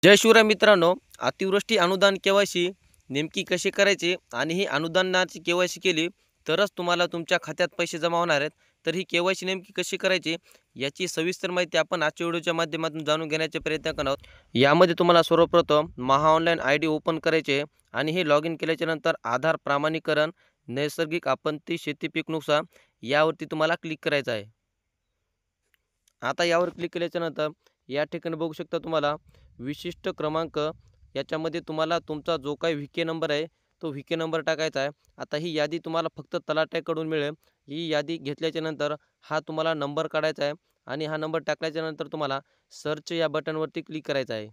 जय शिवराय मित्रांनो, अतिवृष्टी अनुदान केवायसी नेमकी कशी करायची आणि ही अनुदानाची केवायसी केली तरच तुम्हाला तुमच्या खात्यात पैसे जमा होणार आहेत. तर ही केवायसी नेमकी कशी करायची याची सविस्तर माहिती आपण आजच्या व्हिडिओच्या माध्यमातून जाणून घेण्याचे प्रयत्न करणार आहोत. यामध्ये तुम्हाला सर्वप्रथम महा ऑनलाईन ID ओपन करायचे आणि हे लॉग इन केल्याच्या नंतर आधार प्रमाणीकरण, नैसर्गिक आपत्ती, शेती पीक नुकसान यावरती तुम्हाला क्लिक करायचं आहे. आता यावर क्लिक केल्याच्यानंतर या ठिकाणी बघू शकता तुम्हाला विशिष्ट क्रमांक याच्यामध्ये तुम्हाला तुमचा जो काही व्हीके नंबर आहे तो व्हीके नंबर टाकायचा आहे. आता ही यादी तुम्हाला फक्त तलाट्याकडून मिळेल. ही यादी घेतल्याच्यानंतर हा तुम्हाला नंबर काढायचा आहे आणि हा नंबर टाकल्याच्यानंतर तुम्हाला सर्च या बटनवरती क्लिक करायचं आहे.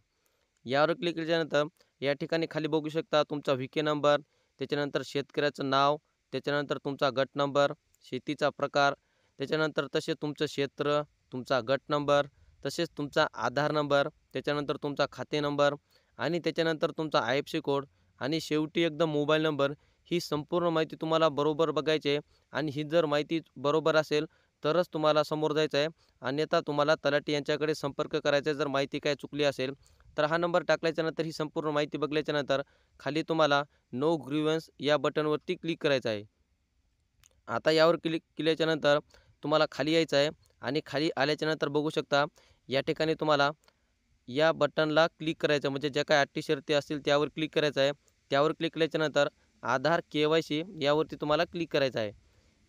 यावर क्लिक केल्याच्यानंतर या ठिकाणी खाली बघू शकता तुमचा व्हीके नंबर, त्याच्यानंतर शेतकऱ्याचं नाव, त्याच्यानंतर तुमचा गट नंबर, शेतीचा प्रकार, त्याच्यानंतर तसे तुमचं क्षेत्र, तुमचा गट नंबर, तसेच तुमचा आधार नंबर, त्याच्यानंतर तुमचा खाते नंबर आणि त्याच्यानंतर तुमचा IFSC कोड आणि शेवटी एकदम मोबाईल नंबर. ही संपूर्ण माहिती तुम्हाला बरोबर बघायची आहे आणि ही जर माहिती बरोबर असेल तरच तुम्हाला समोर जायचं आहे. अन्यथा तुम्हाला तलाठी यांच्याकडे संपर्क करायचा आहे. जर माहिती काय चुकली असेल तर हा नंबर टाकल्याच्यानंतर ही संपूर्ण माहिती बघल्याच्यानंतर खाली तुम्हाला नो ग्रीव्हन्स या बटनवरती क्लिक करायचं आहे. आता यावर क्लिक केल्याच्यानंतर तुम्हाला खाली यायचं आहे आणि खाली आल्याच्यानंतर बघू शकता या ठिकाणी तुम्हाला या बटनला क्लिक करायचं म्हणजे ज्या काही अटी शर्ती असतील त्यावर क्लिक करायचं आहे. त्यावर क्लिक केल्याच्यानंतर आधार KYC यावरती तुम्हाला क्लिक करायचं आहे.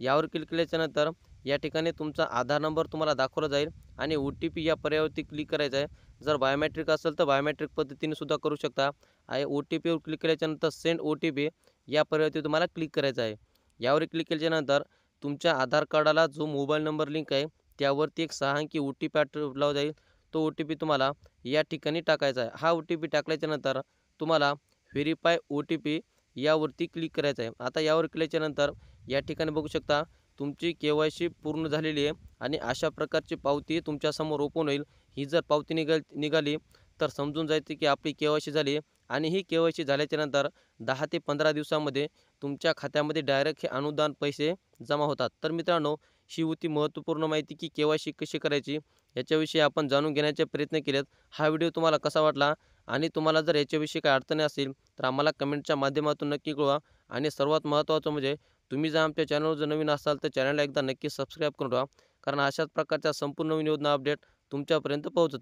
यावर क्लिक केल्याच्यानंतर या ठिकाणी तुमचा आधार नंबर तुम्हाला दाखवला जाईल आणि OTP या पर्यायावरती क्लिक करायचं आहे. जर बायोमेट्रिक असेल तर बायोमेट्रिक पद्धतीने सुद्धा करू शकता. आणि OTPवर क्लिक केल्याच्यानंतर सेंड OTP या पर्यायावरती तुम्हाला क्लिक करायचं आहे. यावर क्लिक केल्याच्यानंतर तुमच्या आधार कार्डाला जो मोबाईल नंबर लिंक आहे त्यावरती एक 6 अंकी OTP पाठवला जाईल. तो OTP तुम्हाला या ठिकाणी टाकायचा आहे. हा OTP टाकल्याच्यानंतर तुम्हाला व्हेरीफाय OTP यावरती क्लिक करायचं आहे. आता यावर केल्याच्यानंतर या ठिकाणी बघू शकता तुमची KYC पूर्ण झालेली आहे आणि अशा प्रकारची पावती तुमच्यासमोर ओपन होईल. ही जर पावती निघाली तर समजून जायचं की आपली KYC झाली आणि ही KYC झाल्याच्यानंतर 10 ते 15 दिवसामध्ये तुमच्या खात्यामध्ये डायरेक्ट हे अनुदान पैसे जमा होतात. तर मित्रांनो, ही होती महत्त्वपूर्ण माहिती की KYC कशी करायची याच्याविषयी आपण जाणून घेण्याचे प्रयत्न केलेत. हा व्हिडिओ तुम्हाला कसा वाटला आणि तुम्हाला जर याच्याविषयी काही अडचणी असतील तर आम्हाला कमेंटच्या माध्यमातून नक्की कळवा. आणि सर्वात महत्त्वाचं म्हणजे तुम्ही जर आमच्या चॅनलवर जर नवीन असाल तर चॅनलला एकदा नक्की सबस्क्राईब करून ठेवा, कारण अशाच प्रकारच्या संपूर्ण नवीन योजना अपडेट तुमच्यापर्यंत पोहोचतात.